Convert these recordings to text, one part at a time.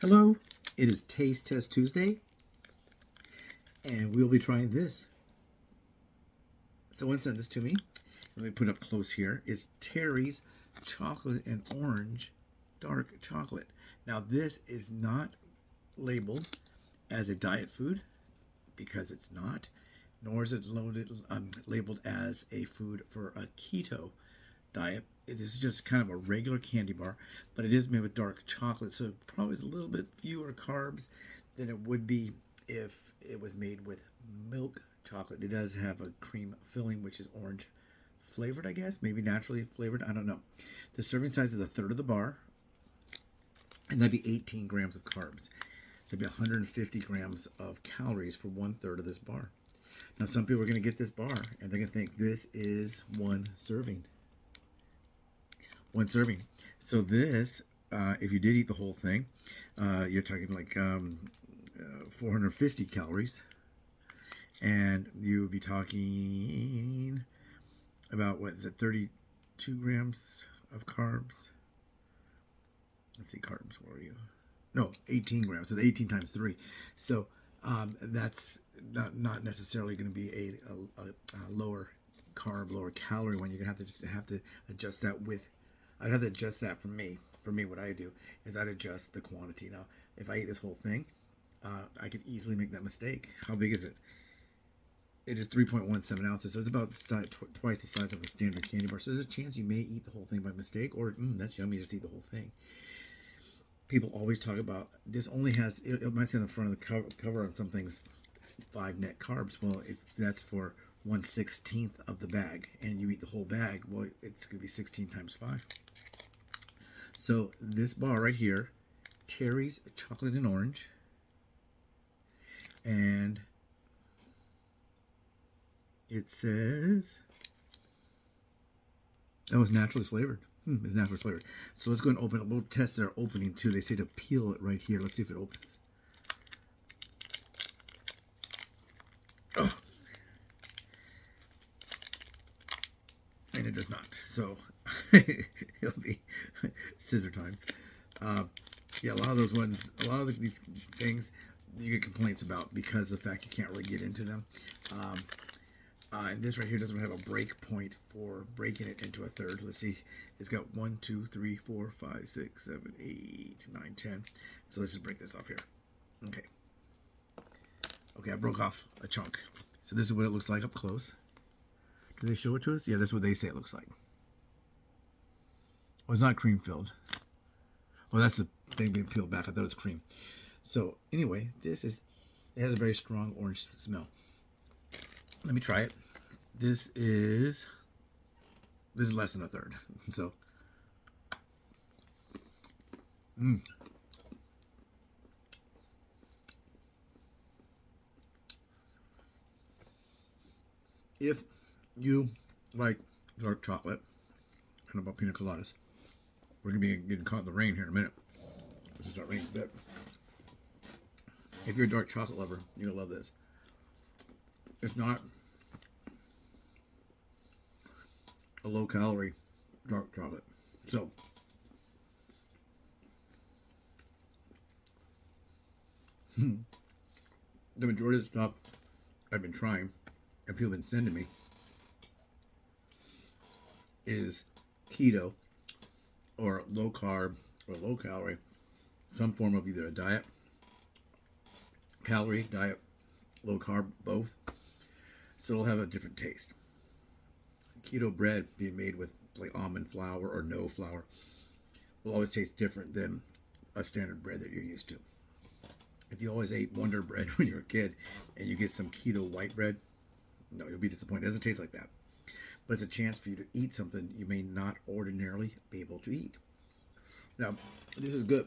Hello, it is Taste Test Tuesday, and we'll be trying this. Someone sent this to me. Let me put it up close here. It's Terry's Chocolate and Orange Dark Chocolate. Now, this is not labeled as a diet food because it's not, nor is it labeled as a food for a keto diet. It is just kind of a regular candy bar, but it is made with dark chocolate, so probably a little bit fewer carbs than it would be if it was made with milk chocolate. It does have a cream filling, which is orange flavored, I guess, maybe naturally flavored. I don't know. The serving size is a third of the bar, and that'd be 18 grams of carbs. That'd be 150 grams of calories for 1/3 of this bar. Now, some people are going to get this bar and they're going to think this is one serving. One serving. So this, if you did eat the whole thing, you're talking like 450 calories, and you would be talking about, what is it, 32 grams of carbs. Let's see, carbs, where are you? No, 18 grams. So 18 times 3. So that's not necessarily going to be a lower carb, lower calorie one. You're going to have to adjust that with. I'd have to adjust that for me. For me, what I do is I'd adjust the quantity. Now, if I eat this whole thing, I could easily make that mistake. How big is it? It is 3.17 ounces, so it's about twice the size of a standard candy bar. So there's a chance you may eat the whole thing by mistake, or that's yummy, just eat the whole thing. People always talk about this only has, it might say on the front of the cover on some things, 5 net carbs. Well, if that's for 1/16 of the bag, and you eat the whole bag, well, it's going to be 16 times 5. So this bar right here, Terry's Chocolate and Orange, and it says, oh, it's naturally flavored. It's naturally flavored. So let's go and open it. We'll test their opening too. They say to peel it right here. Let's see if it opens. Oh. And it does not. So it'll be scissor time. Yeah, a lot of those ones, a lot of these things you get complaints about because of the fact you can't really get into them. And this right here doesn't have a break point for breaking it into a third. Let's see. It's got 1, 2, 3, 4, 5, 6, 7, 8, 9, 10. So let's just break this off here. Okay. Okay, I broke off a chunk. So this is what it looks like up close. Do they show it to us? Yeah, that's what they say it looks like. Oh, it's not cream filled. Oh, that's the thing being peeled back. I thought it was cream. So anyway, it has a very strong orange smell. Let me try it. This is less than a third. So, if you like dark chocolate, I don't know about pina coladas. We're gonna be getting caught in the rain here in a minute. This is not raining a bit. If you're a dark chocolate lover, you're gonna love this. It's not a low-calorie dark chocolate. So, the majority of the stuff I've been trying, and people have been sending me, is keto, or low-carb, or low-calorie, some form of either a diet, calorie, diet, low-carb, both. So it'll have a different taste. Keto bread being made with like almond flour or no flour will always taste different than a standard bread that you're used to. If you always ate Wonder Bread when you were a kid and you get some keto white bread, no, you'll be disappointed. It doesn't taste like that. But it's a chance for you to eat something you may not ordinarily be able to eat. Now, this is good.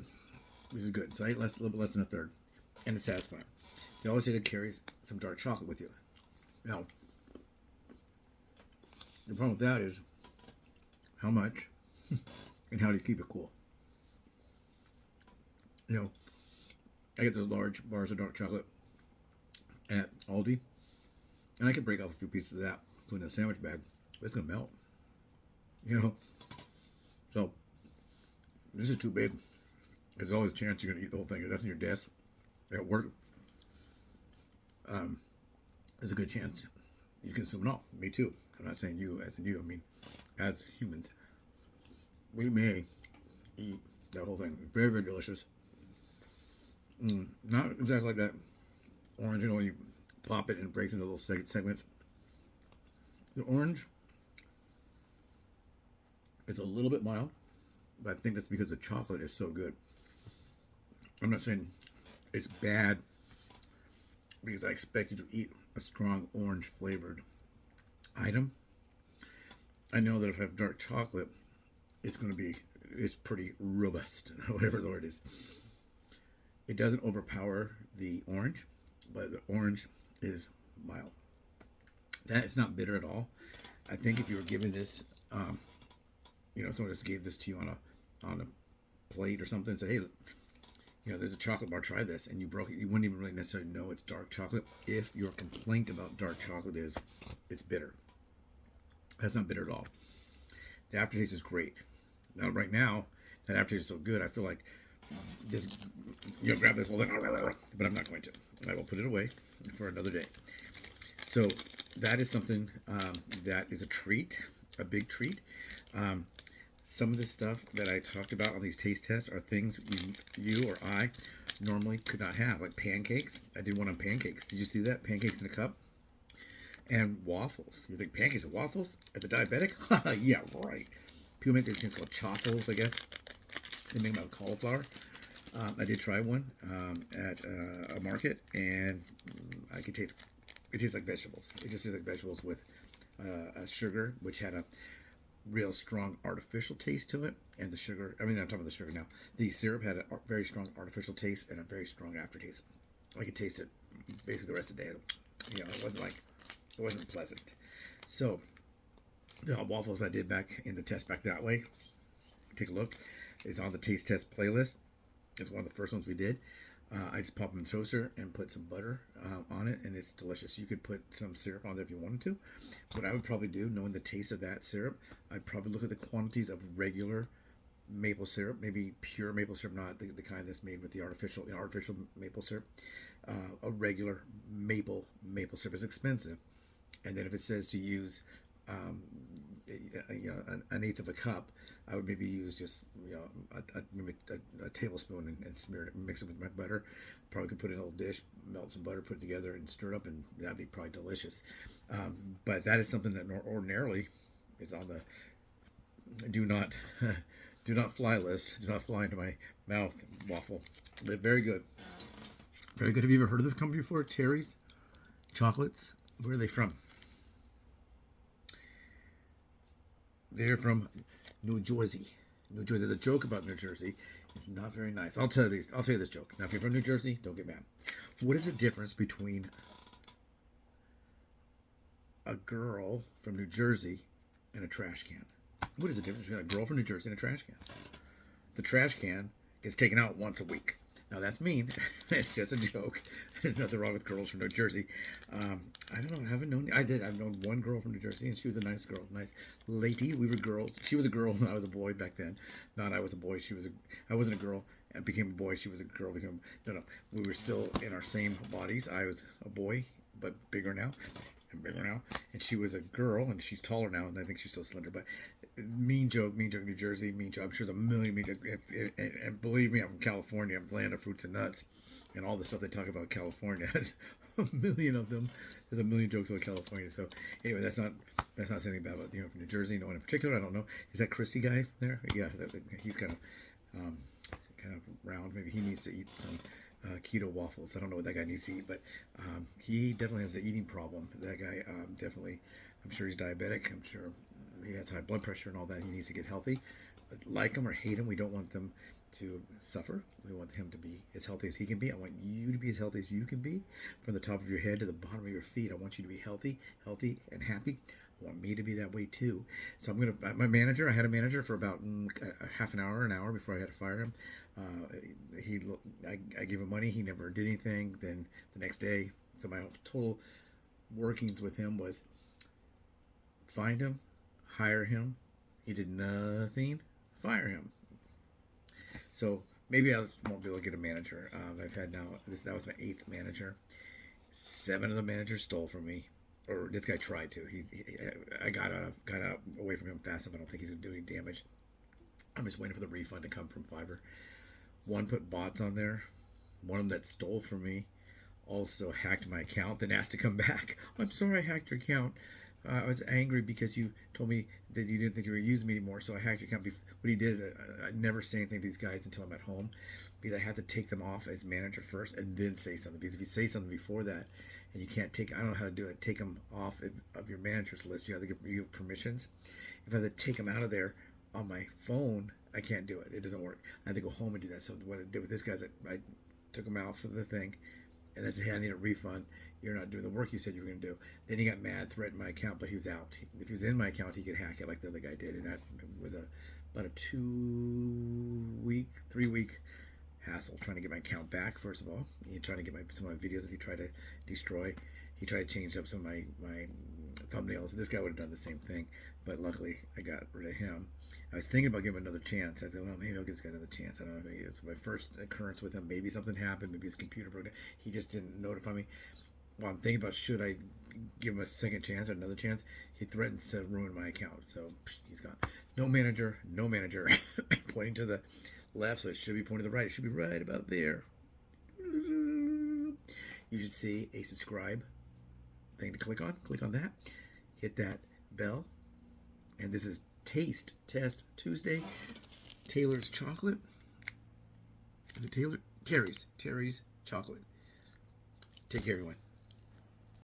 This is good. So I ate a little bit less than a third. And it's satisfying. They always say to carry some dark chocolate with you. Now, the problem with that is how much and how do you keep it cool? You know, I get those large bars of dark chocolate at Aldi, and I can break off a few pieces of that, put in a sandwich bag, but it's going to melt. You know? So, this is too big. There's always a chance you're going to eat the whole thing. If that's in your desk at work, there's a good chance you consume it all. Me too. I'm not saying you as in you. I mean, as humans, we may eat that whole thing. Very, very delicious. Not exactly like that orange, when you pop it and it breaks into little segments. The orange is a little bit mild, but I think that's because the chocolate is so good. I'm not saying it's bad because I expect you to eat a strong orange flavored item. I know that if I have dark chocolate, it's pretty robust, whatever the word is. It doesn't overpower the orange, but the orange is mild. That is not bitter at all. I think if you were giving this, someone just gave this to you on a plate or something, and said, hey, there's a chocolate bar, try this, and you broke it, you wouldn't even really necessarily know it's dark chocolate if your complaint about dark chocolate is it's bitter. That's not bitter at all. The aftertaste is great. Now, right now, that aftertaste is so good, I feel like just grab this whole thing, but I'm not going to. I will put it away for another day. So that is something that is a treat, a big treat. Some of the stuff that I talked about on these taste tests are things you or I normally could not have, like pancakes. I did one on pancakes. Did you see that? Pancakes in a cup. And waffles. You think pancakes and waffles? As a diabetic? Yeah, right. People make these things called chaffles, I guess. They make them out of cauliflower. I did try one at a market, and I could taste. It tastes like vegetables. It just tastes like vegetables with a sugar, which had a real strong artificial taste to it. And the sugar, I'm talking about the sugar now. The syrup had a very strong artificial taste and a very strong aftertaste. I could taste it basically the rest of the day. It wasn't pleasant. So the waffles I did back in the test back that way, take a look. It's on the taste test playlist. It's one of the first ones we did. I just pop them in the toaster and put some butter on it, and it's delicious. You could put some syrup on there if you wanted to. What I would probably do, knowing the taste of that syrup, I'd probably look at the quantities of regular maple syrup, maybe pure maple syrup, not the kind that's made with the artificial maple syrup. A regular maple syrup is expensive, and then if it says to use an eighth of a cup, I would maybe use just maybe a tablespoon and smear it and mix it with my butter. Probably could put it in a little dish, melt some butter, put it together, and stir it up, and that'd be probably delicious. But that is something that ordinarily is on the do not fly list. Do not fly into my mouth waffle. But very good, very good. Have you ever heard of this company before? Terry's Chocolates. Where are they from? They're from New Jersey. New Jersey. The joke about New Jersey is not very nice. I'll tell you this joke. Now, if you're from New Jersey, don't get mad. What is the difference between a girl from New Jersey and a trash can? What is the difference between a girl from New Jersey and a trash can? The trash can gets taken out once a week. Now, that's mean. It's just a joke. There's nothing wrong with girls from New Jersey. I don't know. I haven't known. I've known one girl from New Jersey, and she was a nice girl. Nice lady. We were girls. She was a girl when I was a boy back then. Not I was a boy. I wasn't a girl and became a boy. She was a girl. No. We were still in our same bodies. I was a boy, but bigger now. And she was a girl, and she's taller now, and I think she's still slender. But mean joke, New Jersey, mean joke. I'm sure there's a million mean joke. And believe me, I'm from California. I'm land of fruits and nuts, and all the stuff they talk about California. There's a million of them. There's a million jokes about California. So anyway, that's not something bad about from New Jersey. No one in particular. I don't know. Is that Christy guy from there? Yeah, he's kind of round. Maybe he needs to eat some keto waffles. I don't know what that guy needs to eat, but he definitely has the eating problem. That guy definitely, I'm sure he's diabetic. I'm sure he has high blood pressure and all that. He needs to get healthy. Like him or hate him, we don't want them to suffer. We want him to be as healthy as he can be. I want you to be as healthy as you can be, from the top of your head to the bottom of your feet. I want you to be healthy and happy. I want me to be that way too. So I had a manager for about a half an hour before I had to fire him. I gave him money. He never did anything. Then the next day, so my total workings with him was find him, hire him. He did nothing, fire him. So maybe I won't be able to get a manager. I've had now, that was my 8th manager. 7 of the managers stole from me. Or this guy tried to. I got out away from him fast enough. I don't think he's going to do any damage. I'm just waiting for the refund to come from Fiverr. One put bots on there. One of them that stole from me also hacked my account, then asked to come back. I'm sorry I hacked your account. I was angry because you told me that you didn't think you were using me anymore, so I hacked your account. What he did is I never say anything to these guys until I'm at home, because I have to take them off as manager first and then say something. Because if you say something before that and you can't I don't know how to do it, take them off of your manager's list. You have to give permissions. If I have to take them out of there on my phone, I can't do it. It doesn't work. I have to go home and do that. So what I did with this guy is I took him out for the thing, and I said, hey, I need a refund. You're not doing the work you said you were going to do. Then he got mad, threatened my account, but he was out. If he was in my account, he could hack it like the other guy did. And that was about a 3-week hassle trying to get my account back, first of all. He tried to get some of my videos that he tried to destroy. He tried to change up some of my thumbnails. This guy would have done the same thing, but luckily I got rid of him. I was thinking about giving him another chance. I thought, well, maybe I'll give this guy another chance. I don't know. It's my first occurrence with him. Maybe something happened. Maybe his computer broke down. He just didn't notify me. Well, I'm thinking about, should I give him a second chance or another chance? He threatens to ruin my account, so he's gone. No manager. Pointing to the left, so it should be pointing to the right. It should be right about there. You should see a subscribe thing to click on. Click on that. Hit that bell. And this is Taste Test Tuesday. Taylor's chocolate. Is it Taylor? Terry's chocolate. Take care, everyone.